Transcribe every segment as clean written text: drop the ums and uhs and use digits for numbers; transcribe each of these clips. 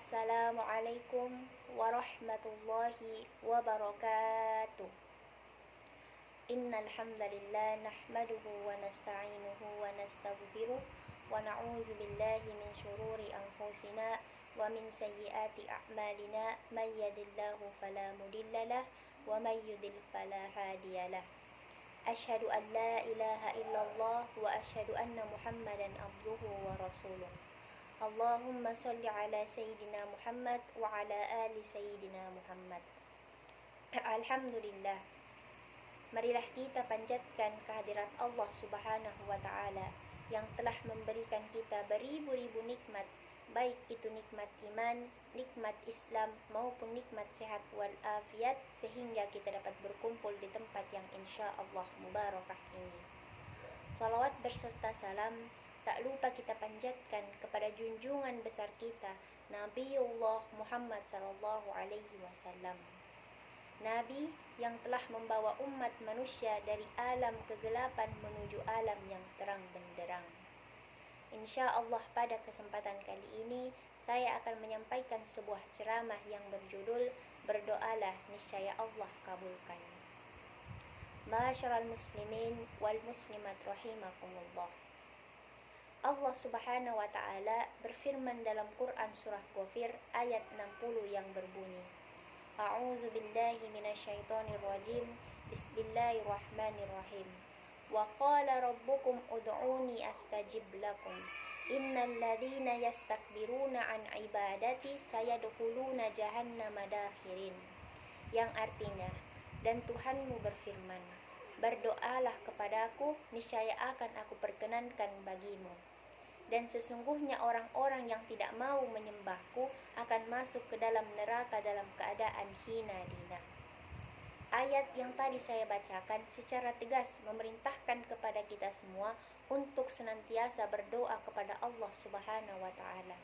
Assalamualaikum warahmatullahi wabarakatuh. Innal hamdalillah nahmaduhu wa nasta'inuhu wa nastaghfiruh wa na'udzu billahi min shururi anfusina wa min sayyiati a'malina may yahdihillahu fala mudhillalah wa may yudlil fala hadiyalah. Asyhadu an la ilaha illallah wa asyhadu anna Muhammadan abduhu wa rasuluh. Allahumma salli ala Sayyidina Muhammad wa ala ali Sayyidina Muhammad. Alhamdulillah. Marilah kita panjatkan kehadirat Allah Subhanahu wa Ta'ala yang telah memberikan kita beribu-ribu nikmat, baik itu nikmat iman, nikmat Islam maupun nikmat sehat wal afiat, sehingga kita dapat berkumpul di tempat yang insya Allah mubarakah ini. Salawat berserta salam tak lupa kita panjatkan kepada junjungan besar kita, Nabiullah Muhammad sallallahu alaihi wasallam. Nabi yang telah membawa umat manusia dari alam kegelapan menuju alam yang terang benderang. Insya Allah pada kesempatan kali ini saya akan menyampaikan sebuah ceramah yang berjudul Berdoalah niscaya Allah kabulkan. Ma'asyiral muslimin wal muslimat rahimakumullah. Allah Subhanahu wa Ta'ala berfirman dalam Quran surah Ghafir ayat 60 yang berbunyi, A'udzu billahi minasyaitonir rajim. Bismillahirrahmanirrahim. Wa qala rabbukum ud'uni astajib lakum. Innal ladzina yastakbiruna an ibadati sayadkhuluna jahannama dakhirin. Yang artinya, dan Tuhanmu berfirman, berdoalah kepadaku, niscaya akan aku perkenankan bagimu. Dan sesungguhnya orang-orang yang tidak mau menyembahku akan masuk ke dalam neraka dalam keadaan hina dina. Ayat yang tadi saya bacakan secara tegas memerintahkan kepada kita semua untuk senantiasa berdoa kepada Allah Subhanahu wa Ta'ala.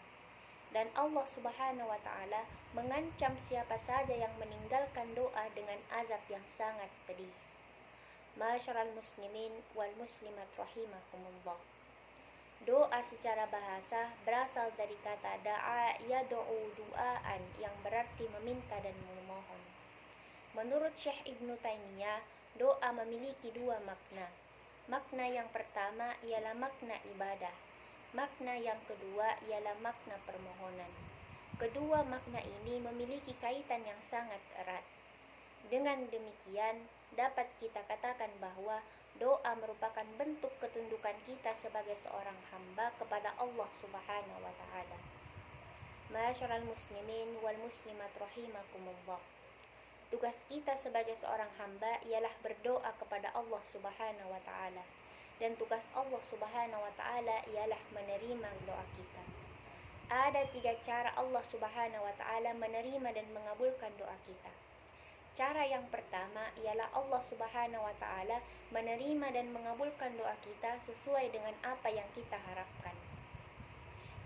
Dan Allah Subhanahu wa Ta'ala mengancam siapa saja yang meninggalkan doa dengan azab yang sangat pedih. Ma'asyiral muslimin wal muslimat rahimakumullah. Doa secara bahasa berasal dari kata da'a yad'u du'aan yang berarti meminta dan memohon. Menurut Syekh Ibnu Taimiyah, doa memiliki dua makna. Makna yang pertama ialah makna ibadah. Makna yang kedua ialah makna permohonan. Kedua makna ini memiliki kaitan yang sangat erat. Dengan demikian, dapat kita katakan bahwa doa merupakan bentuk ketundukan kita sebagai seorang hamba kepada Allah Subhanahu wa Ta'ala. Ma'asyiral muslimin wal muslimat rahimakumullah. Tugas kita sebagai seorang hamba ialah berdoa kepada Allah Subhanahu wa Ta'ala. Dan tugas Allah Subhanahu wa Ta'ala ialah menerima doa kita. Ada 3 cara Allah Subhanahu wa Ta'ala menerima dan mengabulkan doa kita. Cara yang pertama ialah Allah Subhanahu wa Ta'ala menerima dan mengabulkan doa kita sesuai dengan apa yang kita harapkan.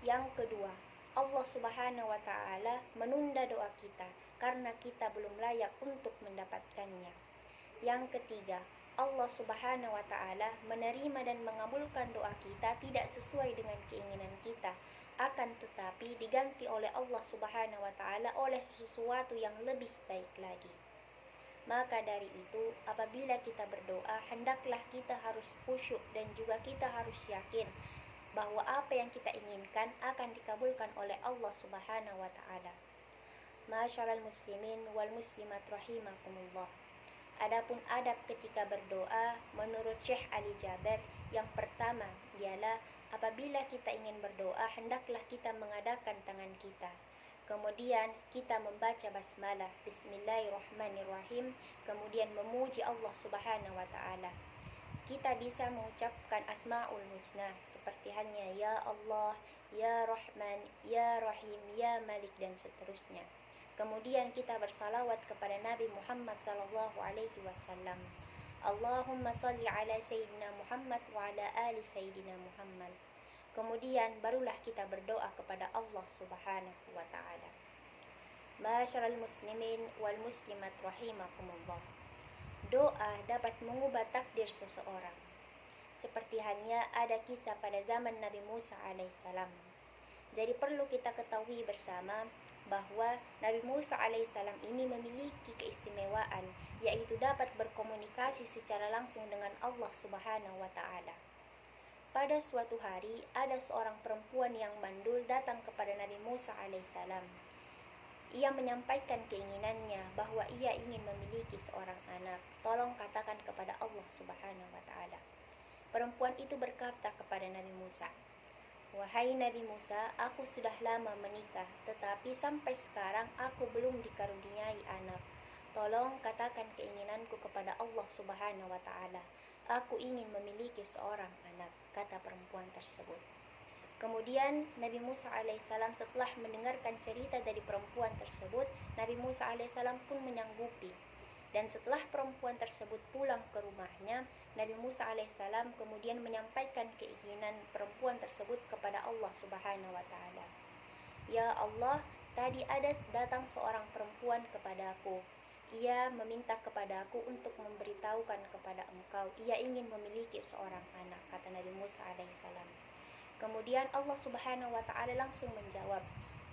Yang kedua, Allah Subhanahu wa Ta'ala menunda doa kita karena kita belum layak untuk mendapatkannya. Yang ketiga, Allah Subhanahu wa Ta'ala menerima dan mengabulkan doa kita tidak sesuai dengan keinginan kita, akan tetapi diganti oleh Allah Subhanahu wa Ta'ala oleh sesuatu yang lebih baik lagi. Maka dari itu, apabila kita berdoa, hendaklah kita harus khusyuk dan juga kita harus yakin bahwa apa yang kita inginkan akan dikabulkan oleh Allah Subhanahu wa Ta'ala. Ma'asyiral muslimin wal muslimat rahimakumullah. Adapun adab ketika berdoa menurut Syekh Ali Jaber, yang pertama ialah apabila kita ingin berdoa, hendaklah kita mengadakan tangan kita. Kemudian kita membaca basmalah, bismillahirrahmanirrahim, kemudian memuji Allah Subhanahu wa Ta'ala. Kita bisa mengucapkan Asmaul Husna seperti halnya Ya Allah, Ya Rahman, Ya Rahim, Ya Malik dan seterusnya. Kemudian kita bersalawat kepada Nabi Muhammad sallallahu alaihi wasallam. Allahumma salli ala Sayyidina Muhammad wa ala ali Sayyidina Muhammad. Kemudian barulah kita berdoa kepada Allah Subhanahu wa Ta'ala. Ma'asyiral muslimin wal muslimat rahimakumullah. Doa dapat mengubah takdir seseorang. Seperti halnya ada kisah pada zaman Nabi Musa alaihissalam. Jadi perlu kita ketahui bersama bahwa Nabi Musa alaihissalam ini memiliki keistimewaan, yaitu dapat berkomunikasi secara langsung dengan Allah Subhanahu wa Ta'ala. Pada suatu hari, ada seorang perempuan yang mandul datang kepada Nabi Musa alaihissalam. Ia menyampaikan keinginannya bahwa ia ingin memiliki seorang anak. Tolong katakan kepada Allah Subhanahu wa Ta'ala. Perempuan itu berkata kepada Nabi Musa, "Wahai Nabi Musa, aku sudah lama menikah, tetapi sampai sekarang aku belum dikaruniai anak. Tolong katakan keinginanku kepada Allah Subhanahu wa Ta'ala. Aku ingin memiliki seorang anak," kata perempuan tersebut. Kemudian Nabi Musa alaihissalam setelah mendengarkan cerita dari perempuan tersebut, Nabi Musa alaihissalam pun menyanggupi. Dan setelah perempuan tersebut pulang ke rumahnya, Nabi Musa alaihissalam kemudian menyampaikan keinginan perempuan tersebut kepada Allah Subhanahu wa Ta'ala. "Ya Allah, tadi ada datang seorang perempuan kepadaku. Ia meminta kepadaku untuk memberitahukan kepada engkau, ia ingin memiliki seorang anak," kata Nabi Musa alaihissalam. Kemudian Allah Subhanahu wa Ta'ala langsung menjawab,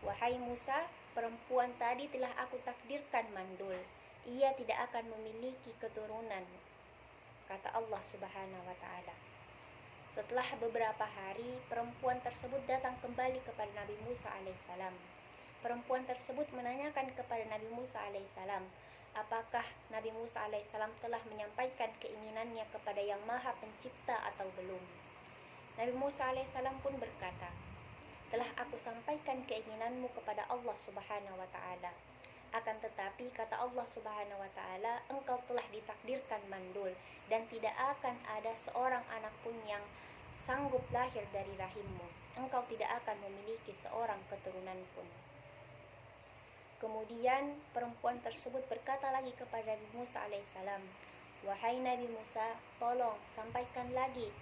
"Wahai Musa, perempuan tadi telah aku takdirkan mandul. Ia tidak akan memiliki keturunan," kata Allah Subhanahu wa Ta'ala. Setelah beberapa hari, perempuan tersebut datang kembali kepada Nabi Musa alaihissalam. Perempuan tersebut menanyakan kepada Nabi Musa alaihissalam, apakah Nabi Musa alaihissalam telah menyampaikan keinginannya kepada Yang Maha Pencipta atau belum. Nabi Musa alaihissalam pun berkata, "Telah aku sampaikan keinginanmu kepada Allah Subhanahu wa Ta'ala. Akan tetapi kata Allah Subhanahu wa Ta'ala, engkau telah ditakdirkan mandul dan tidak akan ada seorang anak pun yang sanggup lahir dari rahimmu. Engkau tidak akan memiliki seorang keturunan pun." Kemudian perempuan tersebut berkata lagi kepada Nabi Musa alaihissalam, "Wahai Nabi Musa, tolong sampaikan lagi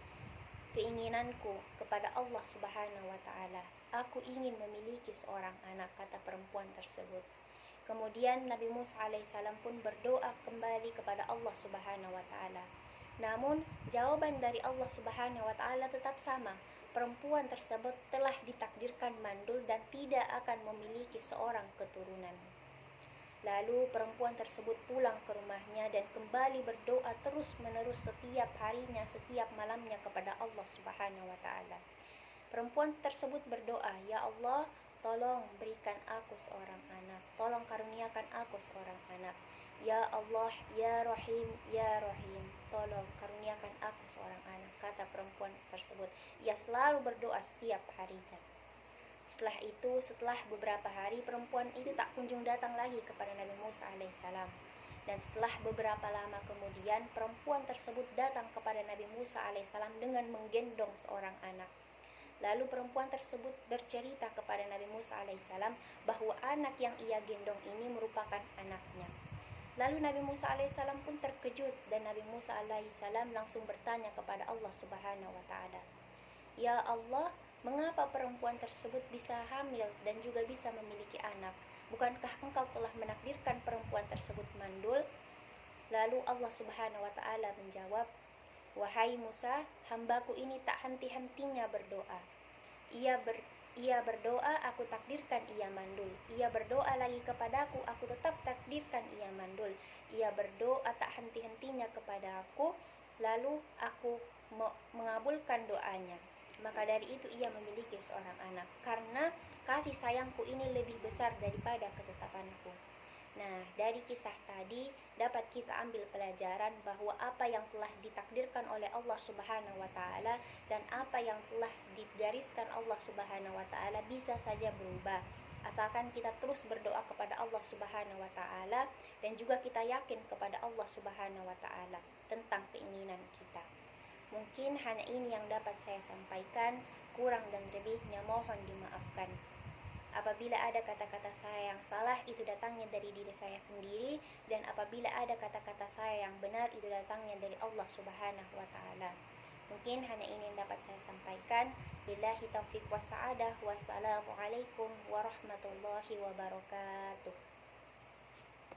keinginanku kepada Allah Subhanahu wa Ta'ala. Aku ingin memiliki seorang anak," kata perempuan tersebut. Kemudian Nabi Musa alaihissalam pun berdoa kembali kepada Allah Subhanahu wa Ta'ala. Namun jawaban dari Allah Subhanahu wa Ta'ala tetap sama. Perempuan tersebut telah ditakdirkan mandul dan tidak akan memiliki seorang keturunan. Lalu perempuan tersebut pulang ke rumahnya dan kembali berdoa terus-menerus setiap harinya, setiap malamnya kepada Allah Subhanahu wa Ta'ala. Perempuan tersebut berdoa, "Ya Allah, tolong berikan aku seorang anak. Tolong karuniakan aku seorang anak. Ya Allah, ya Rahim, ya Rahim, tolong karuniakan aku seorang anak," kata perempuan tersebut. Ia selalu berdoa setiap harinya. Setelah itu, setelah beberapa hari, perempuan itu tak kunjung datang lagi kepada Nabi Musa alaihissalam. Dan setelah beberapa lama kemudian, perempuan tersebut datang kepada Nabi Musa alaihissalam dengan menggendong seorang anak. Lalu perempuan tersebut bercerita kepada Nabi Musa alaihissalam bahwa anak yang ia gendong ini merupakan anaknya. Lalu Nabi Musa alaihissalam pun terkejut dan Nabi Musa alaihissalam langsung bertanya kepada Allah Subhanahu wa Ta'ala, "Ya Allah, mengapa perempuan tersebut bisa hamil dan juga bisa memiliki anak? Bukankah engkau telah menakdirkan perempuan tersebut mandul?" Lalu Allah Subhanahu wa Ta'ala menjawab, "Wahai Musa, hambaku ini tak henti-hentinya berdoa. Ia berdoa, aku takdirkan ia mandul. Ia berdoa lagi kepadaku, aku tetap takdirkan ia mandul. Ia berdoa tak henti-hentinya kepada aku, lalu aku mengabulkan doanya. Maka dari itu ia memiliki seorang anak, karena kasih sayangku ini lebih besar daripada ketetapanku." Nah, dari kisah tadi dapat kita ambil pelajaran bahwa apa yang telah ditakdirkan oleh Allah Subhanahu wa Ta'ala dan apa yang telah digariskan Allah Subhanahu wa Ta'ala bisa saja berubah, asalkan kita terus berdoa kepada Allah Subhanahu wa Ta'ala dan juga kita yakin kepada Allah Subhanahu wa Ta'ala tentang keinginan kita. Mungkin hanya ini yang dapat saya sampaikan, kurang dan lebihnya mohon dimaafkan. Apabila ada kata-kata saya yang salah, itu datangnya dari diri saya sendiri, dan apabila ada kata-kata saya yang benar, itu datangnya dari Allah Subhanahu wa Ta'ala. Mungkin hanya ini yang dapat saya sampaikan. Billahi taufiq wa sa'adah. Wassalamualaikum warahmatullahi wabarakatuh.